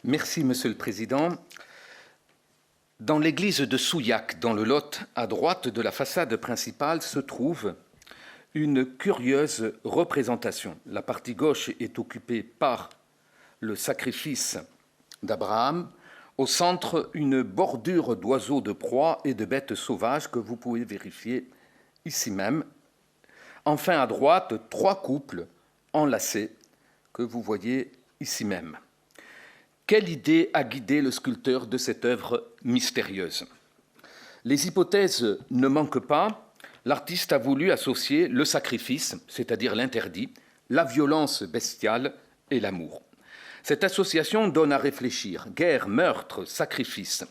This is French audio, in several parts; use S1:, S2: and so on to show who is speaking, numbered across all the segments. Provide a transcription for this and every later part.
S1: Merci, Monsieur le Président. Dans l'église de Souillac, dans le Lot, à droite de la façade principale, se trouve une curieuse représentation. La partie gauche est occupée par le sacrifice d'Abraham. Au centre, une bordure d'oiseaux de proie et de bêtes sauvages que vous pouvez vérifier ici même. Enfin, à droite, 3 couples enlacés que vous voyez ici même. Quelle idée a guidé le sculpteur de cette œuvre mystérieuse? Les hypothèses ne manquent pas. L'artiste a voulu associer le sacrifice, c'est-à-dire l'interdit, la violence bestiale et l'amour. Cette association donne à réfléchir. Guerre, meurtre, sacrifice.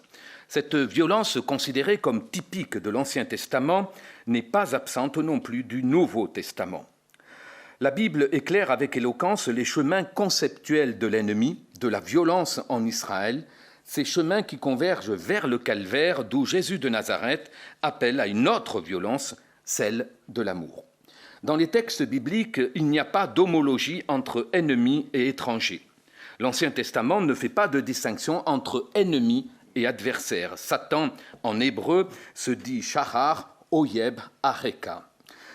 S1: Cette violence considérée comme typique de l'Ancien Testament n'est pas absente non plus du Nouveau Testament. La Bible éclaire avec éloquence les chemins conceptuels de l'ennemi, de la violence en Israël, ces chemins qui convergent vers le calvaire, d'où Jésus de Nazareth appelle à une autre violence, celle de l'amour. Dans les textes bibliques, il n'y a pas d'homologie entre ennemis et étrangers. L'Ancien Testament ne fait pas de distinction entre ennemis et adversaires. Satan, en hébreu, se dit shahar, oyeb, areka.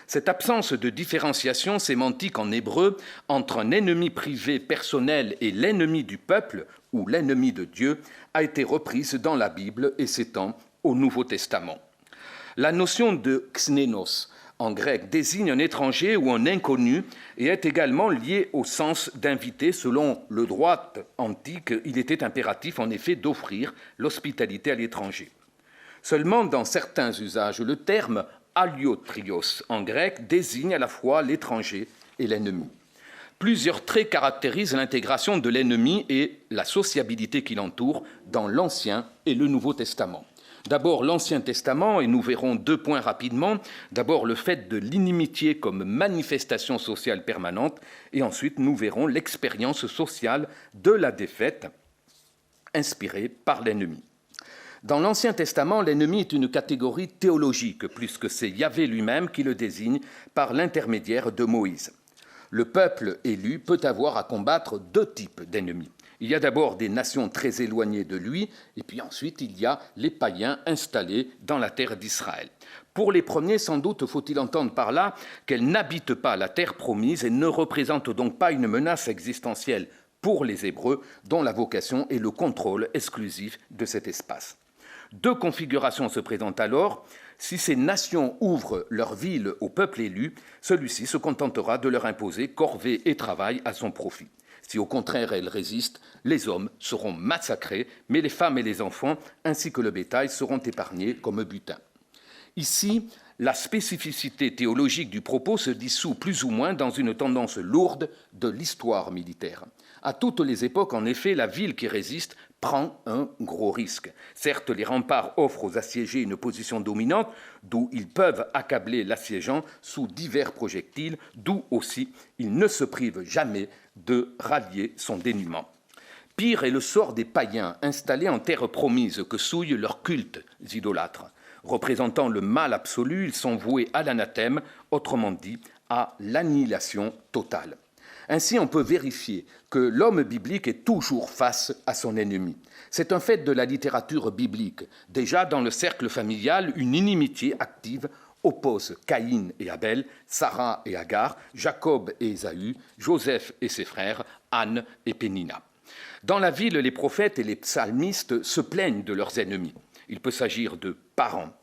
S1: Cette absence de différenciation sémantique en hébreu entre un ennemi privé personnel et l'ennemi du peuple ou l'ennemi de Dieu a été reprise dans la Bible et s'étend au Nouveau Testament. La notion de xnénos en grec désigne un étranger ou un inconnu et est également liée au sens d'invité. Selon le droit antique, il était impératif en effet d'offrir l'hospitalité à l'étranger. Seulement, dans certains usages, le terme aliotrios en grec désigne à la fois l'étranger et l'ennemi. Plusieurs traits caractérisent l'intégration de l'ennemi et la sociabilité qui l'entoure dans l'Ancien et le Nouveau Testament. D'abord l'Ancien Testament, et nous verrons 2 points rapidement. D'abord le fait de l'inimitié comme manifestation sociale permanente, et ensuite nous verrons l'expérience sociale de la défaite inspirée par l'ennemi. Dans l'Ancien Testament, l'ennemi est une catégorie théologique, puisque c'est Yahvé lui-même qui le désigne par l'intermédiaire de Moïse. Le peuple élu peut avoir à combattre 2 types d'ennemis. Il y a d'abord des nations très éloignées de lui, et puis ensuite il y a les païens installés dans la terre d'Israël. Pour les premiers, sans doute faut-il entendre par là qu'elles n'habitent pas la terre promise et ne représentent donc pas une menace existentielle pour les Hébreux, dont la vocation est le contrôle exclusif de cet espace. 2 configurations se présentent alors. Si ces nations ouvrent leur ville au peuple élu, celui-ci se contentera de leur imposer corvée et travail à son profit. Si au contraire elles résistent, les hommes seront massacrés, mais les femmes et les enfants, ainsi que le bétail, seront épargnés comme butin. Ici, la spécificité théologique du propos se dissout plus ou moins dans une tendance lourde de l'histoire militaire. À toutes les époques, en effet, la ville qui résiste prend un gros risque. Certes, les remparts offrent aux assiégés une position dominante, d'où ils peuvent accabler l'assiégeant sous divers projectiles, d'où aussi ils ne se privent jamais de rallier son dénuement. Pire est le sort des païens installés en terre promise que souillent leurs cultes idolâtres. Représentant le mal absolu, ils sont voués à l'anathème, autrement dit à l'annihilation totale. Ainsi, on peut vérifier que l'homme biblique est toujours face à son ennemi. C'est un fait de la littérature biblique. Déjà, dans le cercle familial, une inimitié active oppose Caïn et Abel, Sarah et Agar, Jacob et Ésaü, Joseph et ses frères, Anne et Pénina. Dans la ville, les prophètes et les psalmistes se plaignent de leurs ennemis. Il peut s'agir de parents.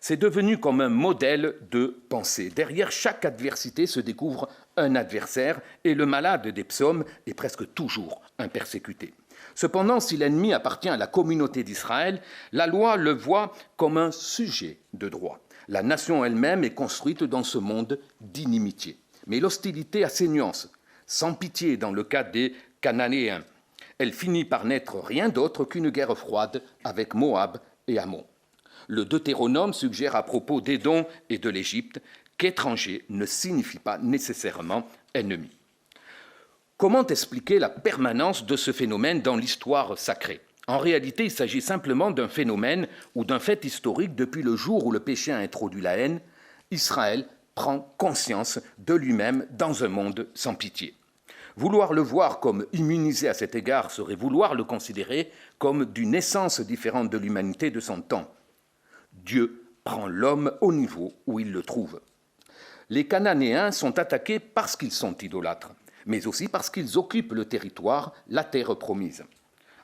S1: C'est devenu comme un modèle de pensée. Derrière chaque adversité se découvre un adversaire et le malade des psaumes est presque toujours un persécuté. Cependant, si l'ennemi appartient à la communauté d'Israël, la loi le voit comme un sujet de droit. La nation elle-même est construite dans ce monde d'inimitié. Mais l'hostilité a ses nuances. Sans pitié dans le cas des Cananéens, elle finit par n'être rien d'autre qu'une guerre froide avec Moab et Ammon. Le Deutéronome suggère à propos d'Édom et de l'Égypte qu'étranger ne signifie pas nécessairement ennemi. Comment expliquer la permanence de ce phénomène dans l'histoire sacrée? En réalité, il s'agit simplement d'un phénomène ou d'un fait historique. Depuis le jour où le péché a introduit la haine, Israël prend conscience de lui-même dans un monde sans pitié. Vouloir le voir comme immunisé à cet égard serait vouloir le considérer comme d'une essence différente de l'humanité de son temps. Dieu prend l'homme au niveau où il le trouve. Les Cananéens sont attaqués parce qu'ils sont idolâtres, mais aussi parce qu'ils occupent le territoire, la terre promise.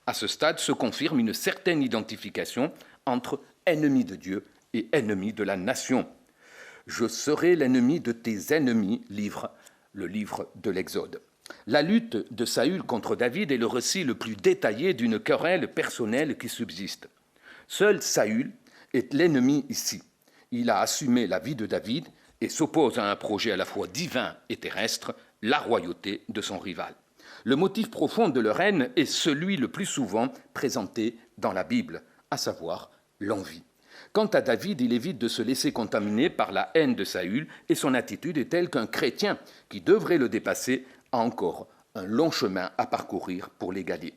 S1: À ce stade se confirme une certaine identification entre ennemis de Dieu et ennemis de la nation. Je serai l'ennemi de tes ennemis, le livre de l'Exode. La lutte de Saül contre David est le récit le plus détaillé d'une querelle personnelle qui subsiste. Seul Saül est l'ennemi ici. Il a assumé la vie de David et s'oppose à un projet à la fois divin et terrestre, la royauté de son rival. Le motif profond de leur haine est celui le plus souvent présenté dans la Bible, à savoir l'envie. Quant à David, il évite de se laisser contaminer par la haine de Saül et son attitude est telle qu'un chrétien qui devrait le dépasser a encore un long chemin à parcourir pour l'égaler.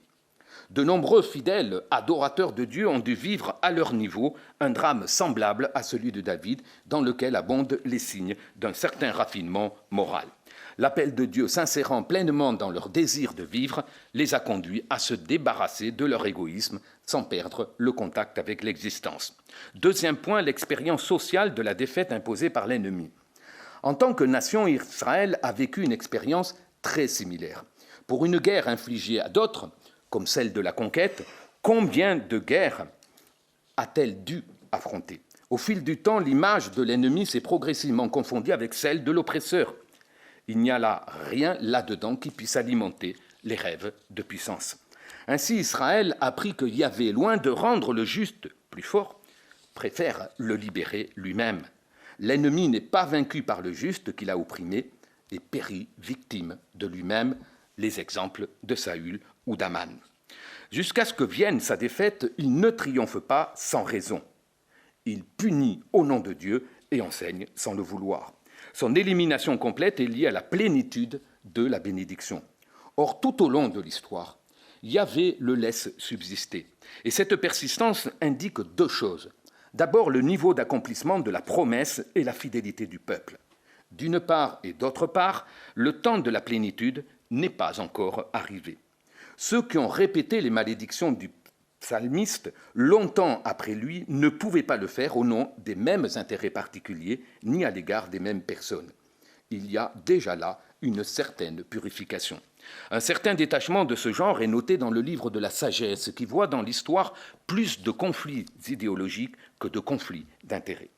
S1: De nombreux fidèles adorateurs de Dieu ont dû vivre à leur niveau un drame semblable à celui de David, dans lequel abondent les signes d'un certain raffinement moral. L'appel de Dieu s'insérant pleinement dans leur désir de vivre les a conduits à se débarrasser de leur égoïsme sans perdre le contact avec l'existence. Deuxième point, l'expérience sociale de la défaite imposée par l'ennemi. En tant que nation, Israël a vécu une expérience très similaire. Pour une guerre infligée à d'autres, comme celle de la conquête, combien de guerres a-t-elle dû affronter? Au fil du temps, l'image de l'ennemi s'est progressivement confondue avec celle de l'oppresseur. Il n'y a là rien là-dedans qui puisse alimenter les rêves de puissance. Ainsi, Israël a appris que Yahvé, loin de rendre le juste plus fort, préfère le libérer lui-même. L'ennemi n'est pas vaincu par le juste qu'il a opprimé et périt victime de lui-même, les exemples de Saül ou d'Aman. Jusqu'à ce que vienne sa défaite, il ne triomphe pas sans raison. Il punit au nom de Dieu et enseigne sans le vouloir. Son élimination complète est liée à la plénitude de la bénédiction. Or, tout au long de l'histoire, Yahvé le laisse subsister. Et cette persistance indique deux choses. D'abord, le niveau d'accomplissement de la promesse et la fidélité du peuple. D'une part et d'autre part, le temps de la plénitude n'est pas encore arrivé. Ceux qui ont répété les malédictions du psalmiste longtemps après lui ne pouvaient pas le faire au nom des mêmes intérêts particuliers ni à l'égard des mêmes personnes. Il y a déjà là une certaine purification. Un certain détachement de ce genre est noté dans le livre de la sagesse qui voit dans l'histoire plus de conflits idéologiques que de conflits d'intérêts.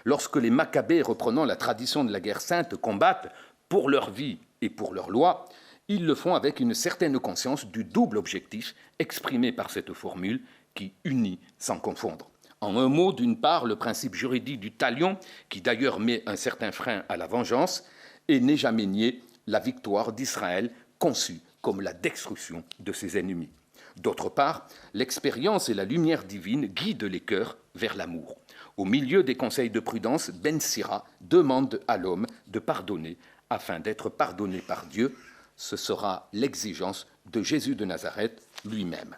S1: Lorsque les Maccabées, reprenant la tradition de la guerre sainte, combattent pour leur vie et pour leur loi, ils le font avec une certaine conscience du double objectif exprimé par cette formule qui unit sans confondre. En un mot, d'une part, le principe juridique du talion, qui d'ailleurs met un certain frein à la vengeance, et n'est jamais nié la victoire d'Israël, conçue comme la destruction de ses ennemis. D'autre part, l'expérience et la lumière divine guident les cœurs vers l'amour. Au milieu des conseils de prudence, Ben Sira demande à l'homme de pardonner afin d'être pardonné par Dieu. Ce sera l'exigence de Jésus de Nazareth lui-même.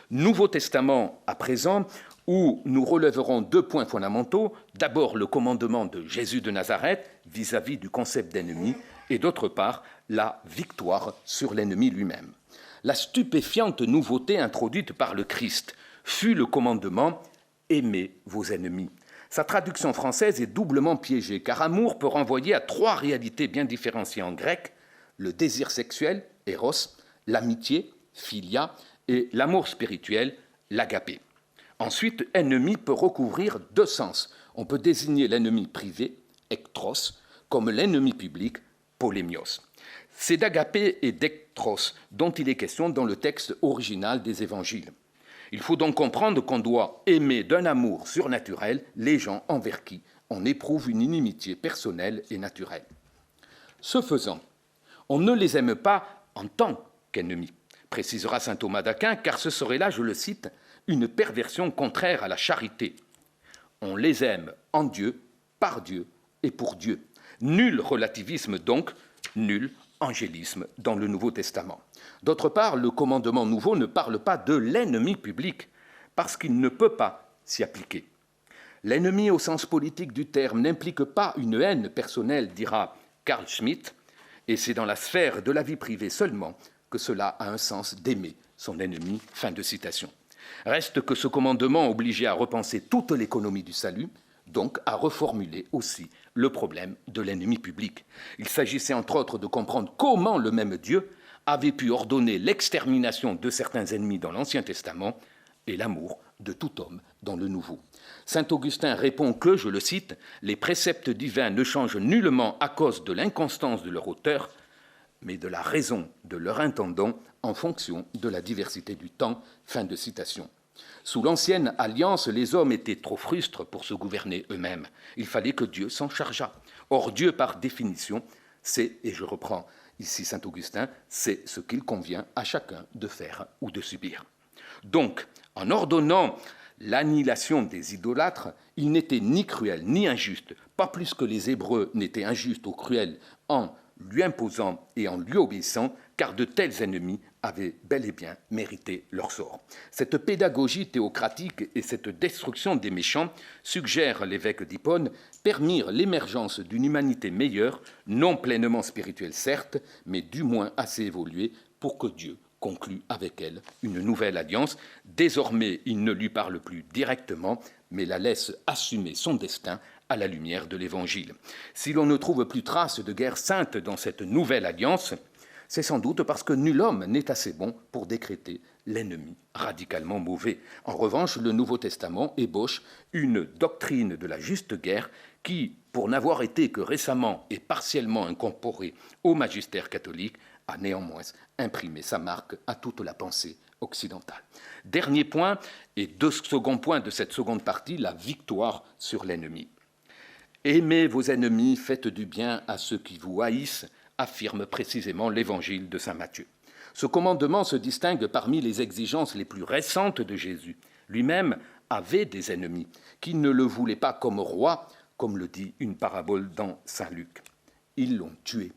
S1: Nouveau Testament à présent, où nous relèverons deux points fondamentaux. D'abord, le commandement de Jésus de Nazareth vis-à-vis du concept d'ennemi, et d'autre part, la victoire sur l'ennemi lui-même. La stupéfiante nouveauté introduite par le Christ fut le commandement « Aimez vos ennemis ». Sa traduction française est doublement piégée, car amour peut renvoyer à trois réalités bien différenciées en grec, le désir sexuel, éros, l'amitié, philia, et l'amour spirituel, l'agapé. Ensuite, ennemi peut recouvrir deux sens. On peut désigner l'ennemi privé, ektros, comme l'ennemi public, polémios. C'est d'agapé et d'ektros dont il est question dans le texte original des évangiles. Il faut donc comprendre qu'on doit aimer d'un amour surnaturel les gens envers qui on éprouve une inimitié personnelle et naturelle. Ce faisant, on ne les aime pas en tant qu'ennemis, précisera saint Thomas d'Aquin, car ce serait là, je le cite, une perversion contraire à la charité. On les aime en Dieu, par Dieu et pour Dieu. Nul relativisme donc, nul angélisme dans le Nouveau Testament. D'autre part, le commandement nouveau ne parle pas de l'ennemi public, parce qu'il ne peut pas s'y appliquer. L'ennemi au sens politique du terme n'implique pas une haine personnelle, dira Carl Schmitt, et c'est dans la sphère de la vie privée seulement que cela a un sens d'aimer son ennemi. » Fin de citation. Reste que ce commandement obligeait à repenser toute l'économie du salut, donc à reformuler aussi le problème de l'ennemi public. Il s'agissait entre autres de comprendre comment le même Dieu avait pu ordonner l'extermination de certains ennemis dans l'Ancien Testament et l'amour de tout homme dans le Nouveau. Saint Augustin répond que, je le cite, « les préceptes divins ne changent nullement à cause de l'inconstance de leur auteur, mais de la raison de leur intendant en fonction de la diversité du temps. » Fin de citation. Sous l'Ancienne Alliance, les hommes étaient trop frustres pour se gouverner eux-mêmes. Il fallait que Dieu s'en chargeât. Or, Dieu, par définition, c'est, et je reprends ici saint Augustin, c'est ce qu'il convient à chacun de faire ou de subir. Donc, en ordonnant l'annihilation des idolâtres, il n'était ni cruel ni injuste, pas plus que les Hébreux n'étaient injustes ou cruels en lui imposant et en lui obéissant, car de tels ennemis avaient bel et bien mérité leur sort. Cette pédagogie théocratique et cette destruction des méchants, suggère l'évêque d'Hippone, permirent l'émergence d'une humanité meilleure, non pleinement spirituelle certes, mais du moins assez évoluée pour que Dieu conclut avec elle une nouvelle alliance. Désormais, il ne lui parle plus directement, mais la laisse assumer son destin à la lumière de l'Évangile. Si l'on ne trouve plus trace de guerre sainte dans cette nouvelle alliance, c'est sans doute parce que nul homme n'est assez bon pour décréter l'ennemi radicalement mauvais. En revanche, le Nouveau Testament ébauche une doctrine de la juste guerre qui, pour n'avoir été que récemment et partiellement incorporée au magistère catholique, a néanmoins imprimé sa marque à toute la pensée occidentale. Dernier point, et second point de cette seconde partie, la victoire sur l'ennemi. « Aimez vos ennemis, faites du bien à ceux qui vous haïssent », affirme précisément l'Évangile de saint Matthieu. Ce commandement se distingue parmi les exigences les plus récentes de Jésus. Lui-même avait des ennemis qui ne le voulaient pas comme roi, comme le dit une parabole dans saint Luc. Ils l'ont tué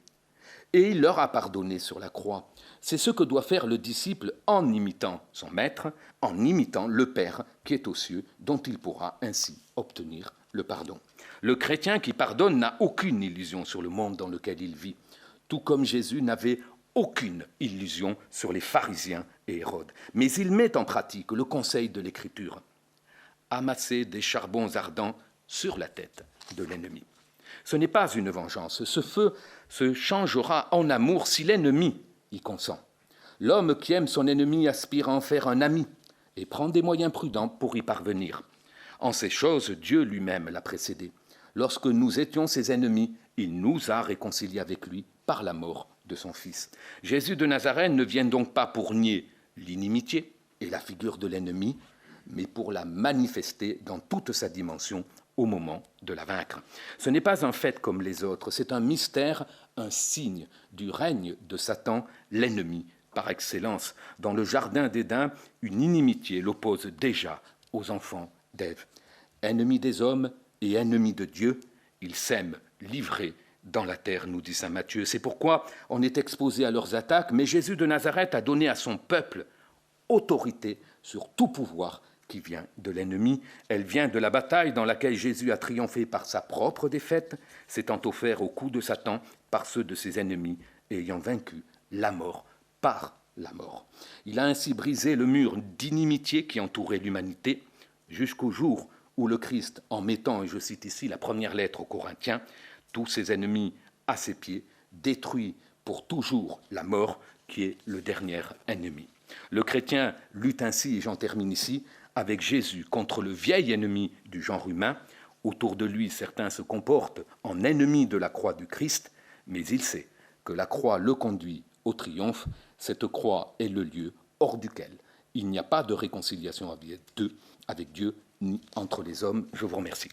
S1: et il leur a pardonné sur la croix. C'est ce que doit faire le disciple en imitant son maître, en imitant le Père qui est aux cieux, dont il pourra ainsi obtenir le pardon. Le chrétien qui pardonne n'a aucune illusion sur le monde dans lequel il vit, tout comme Jésus n'avait aucune illusion sur les pharisiens et Hérode. Mais il met en pratique le conseil de l'Écriture. Amasser des charbons ardents sur la tête de l'ennemi. Ce n'est pas une vengeance. Ce feu se changera en amour si l'ennemi y consent. L'homme qui aime son ennemi aspire à en faire un ami et prend des moyens prudents pour y parvenir. En ces choses, Dieu lui-même l'a précédé. Lorsque nous étions ses ennemis, il nous a réconciliés avec lui par la mort de son Fils. Jésus de Nazareth ne vient donc pas pour nier l'inimitié et la figure de l'ennemi, mais pour la manifester dans toute sa dimension au moment de la vaincre. Ce n'est pas un fait comme les autres, c'est un mystère, un signe du règne de Satan, l'ennemi par excellence. Dans le jardin d'Éden, une inimitié l'oppose déjà aux enfants d'Ève. Ennemis des hommes et ennemis de Dieu, ils s'aiment livrés dans la terre, nous dit saint Matthieu. C'est pourquoi on est exposé à leurs attaques, mais Jésus de Nazareth a donné à son peuple autorité sur tout pouvoir qui vient de l'ennemi. Elle vient de la bataille dans laquelle Jésus a triomphé par sa propre défaite, s'étant offert au coup de Satan par ceux de ses ennemis et ayant vaincu la mort par la mort. Il a ainsi brisé le mur d'inimitié qui entourait l'humanité jusqu'au jour où le Christ, en mettant, et je cite ici la première lettre aux Corinthiens, tous ses ennemis à ses pieds, détruit pour toujours la mort qui est le dernier ennemi. Le chrétien lutte ainsi, et j'en termine ici, avec Jésus contre le vieil ennemi du genre humain. Autour de lui, certains se comportent en ennemis de la croix du Christ, mais il sait que la croix le conduit au triomphe. Cette croix est le lieu hors duquel il n'y a pas de réconciliation avec Dieu ni entre les hommes. Je vous remercie.